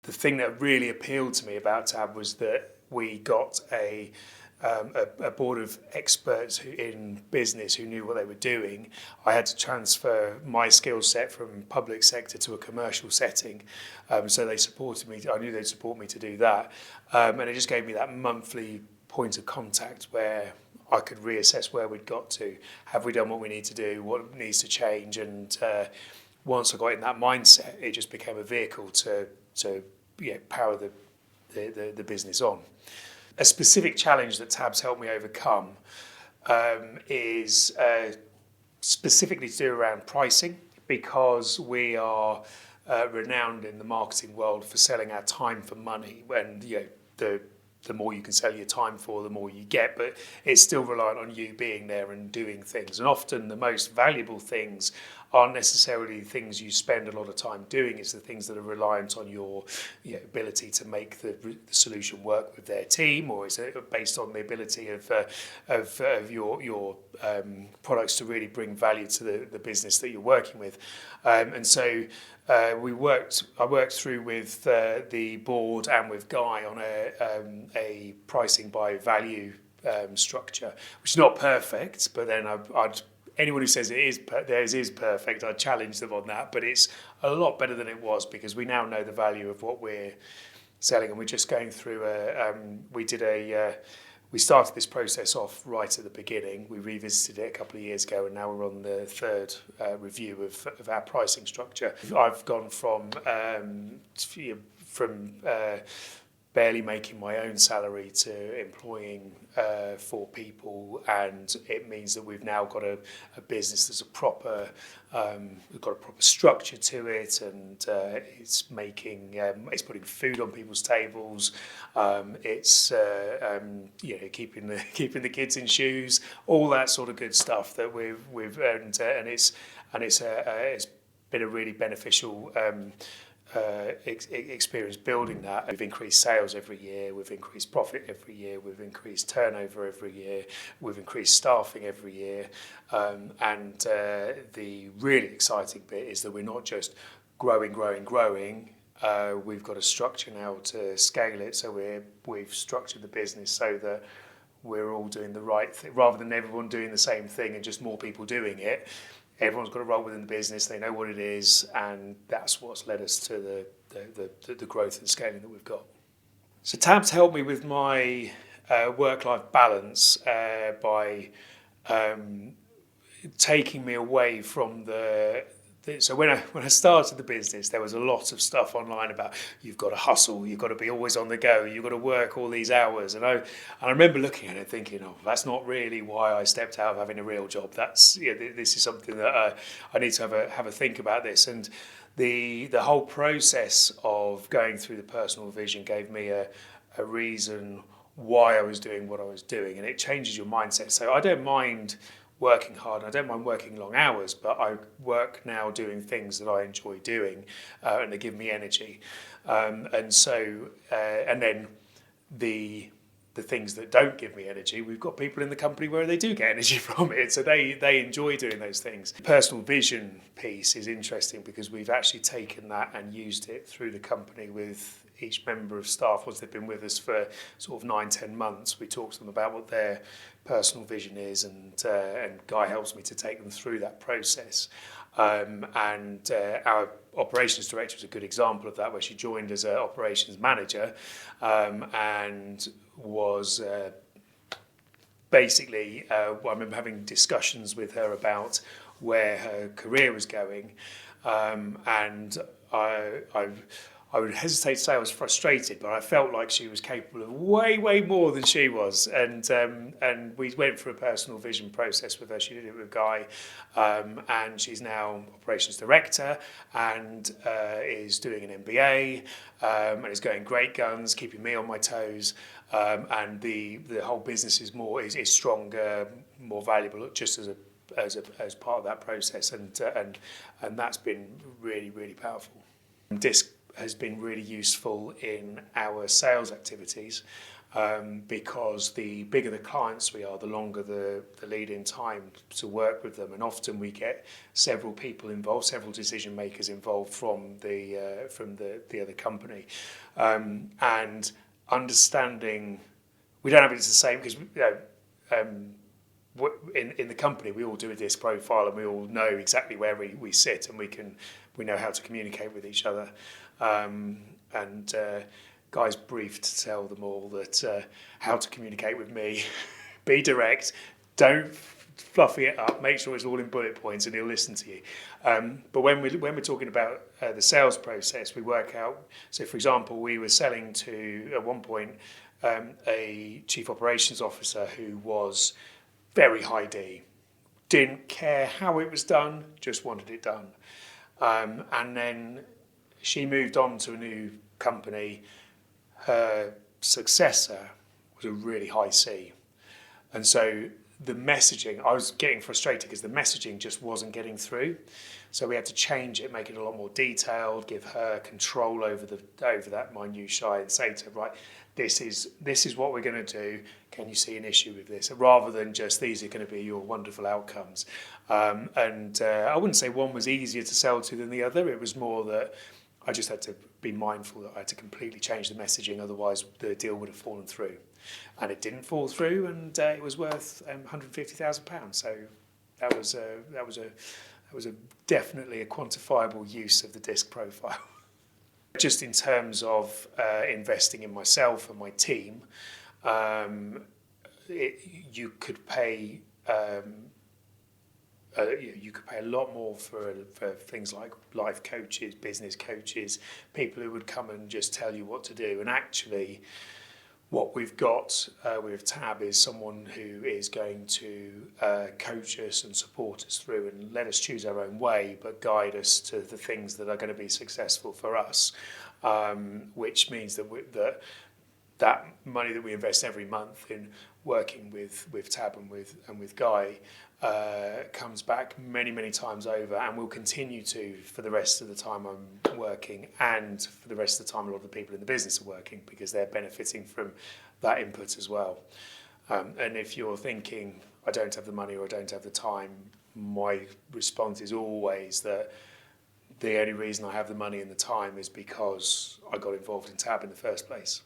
The thing that really appealed to me about TAB was that we got a board of experts in business who knew what they were doing. I had to transfer my skill set from public sector to a commercial setting, so they supported me. I knew they'd support me to do that, and it just gave me that monthly point of contact where I could reassess where we'd got to. Have we done what we need to do? What needs to change? And once I got in that mindset, it just became a vehicle to power the business on. A specific challenge that TAB's helped me overcome is specifically to do around pricing, because we are renowned in the marketing world for selling our time for money. And the more you can sell your time for, the more you get, but it's still reliant on you being there and doing things. And often the most valuable things aren't necessarily the things you spend a lot of time doing. It's the things that are reliant on your ability to make the solution work with their team, or is it based on the ability of your products to really bring value to the business that you're working with. And so I worked through with the board and with Guy on a pricing by value structure, which is not perfect, but then anyone who says theirs is perfect, I'd challenge them on that. But it's a lot better than it was, because we now know the value of what we're selling, and we're just going through we started this process off right at the beginning. We revisited it a couple of years ago, and now we're on the third review of our pricing structure. I've gone from barely making my own salary to employing 4 people, and it means that we've now got a business that's we've got a proper structure to it, and it's putting food on people's tables, it's keeping the kids in shoes, all that sort of good stuff that we've earned, and it's been a really beneficial experience building that. We've increased sales every year, we've increased profit every year, we've increased turnover every year, we've increased staffing every year, and the really exciting bit is that we're not just growing. We've got a structure now to scale it, so we've structured the business so that we're all doing the right thing, rather than everyone doing the same thing and just more people doing it. Everyone's got a role within the business, they know what it is, and that's what's led us to the growth and scaling that we've got. So TAB's helped me with my work-life balance by taking me away from so when I started the business, there was a lot of stuff online about you've got to hustle, you've got to be always on the go, you've got to work all these hours. And I remember looking at it thinking, oh, that's not really why I stepped out of having a real job. This is something that I need to have a think about this. And the whole process of going through the personal vision gave me a reason why I was doing what I was doing, and it changes your mindset. So I don't mind working hard, I don't mind working long hours, but I work now doing things that I enjoy doing, and they give me energy. And then the things that don't give me energy, we've got people in the company where they do get energy from it, so they enjoy doing those things. The personal vision piece is interesting because we've actually taken that and used it through the company with each member of staff. Once they've been with us for sort of 9-10 months, we talk to them about what their personal vision is, and Guy helps me to take them through that process. And our operations director is a good example of that, where she joined as an operations manager, and was basically, I remember having discussions with her about where her career was going, and I would hesitate to say I was frustrated, but I felt like she was capable of way more than she was. And we went through a personal vision process with her. She did it with Guy, and she's now operations director and is doing an MBA, and is going great guns, keeping me on my toes. And the whole business is stronger, more valuable, just as part of that process, and that's been really powerful. DISC has been really useful in our sales activities, because the bigger the clients we are, the longer the lead-in time to work with them, and often we get several people involved, several decision makers involved from the other company, and understanding. We don't have it the same because in the company we all do a disc profile and we all know exactly where we sit, and we know how to communicate with each other, and Guy's briefed to tell them all that how to communicate with me. Be direct, don't fluffy it up, make sure it's all in bullet points, and he'll listen to you. But when we're talking about the sales process, we work out. So, for example, we were selling to at one point a chief operations officer who was very high D, didn't care how it was done, just wanted it done, and then she moved on to a new company. Her successor was a really high C. And so the messaging, I was getting frustrated because the messaging just wasn't getting through. So we had to change it, make it a lot more detailed, give her control over that minutiae, and say to her, right, this is what we're going to do. Can you see an issue with this? Rather than just, these are going to be your wonderful outcomes. I wouldn't say one was easier to sell to than the other. It was more that I just had to be mindful that I had to completely change the messaging, otherwise the deal would have fallen through. And it didn't fall through, and it was worth £150,000. So that was definitely a quantifiable use of the disc profile. Just in terms of investing in myself and my team, you could pay. You could pay a lot more for things like life coaches, business coaches, people who would come and just tell you what to do. And actually, what we've got with TAB is someone who is going to coach us and support us through and let us choose our own way, but guide us to the things that are going to be successful for us, which means that that money that we invest every month in working with TAB and with Guy comes back many times over, and will continue to for the rest of the time I'm working, and for the rest of the time a lot of the people in the business are working, because they're benefiting from that input as well. And if you're thinking, I don't have the money or I don't have the time, my response is always that the only reason I have the money and the time is because I got involved in TAB in the first place.